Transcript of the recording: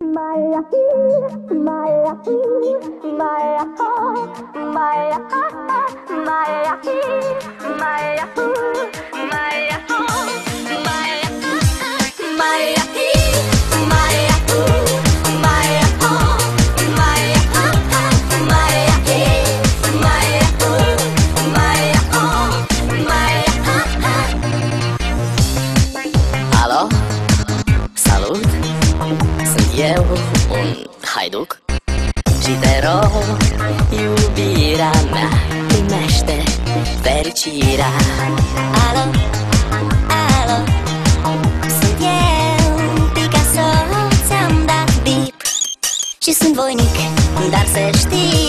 Maya, Maya, Maya, Maya, Maya, Maya, Alo? Salut! Sunt eu, un haiduc și te rog, iubirea mea, primește fericirea. Alo, alo, sunt eu, Picasso, ți-am dat bip și sunt voinic, dar să știi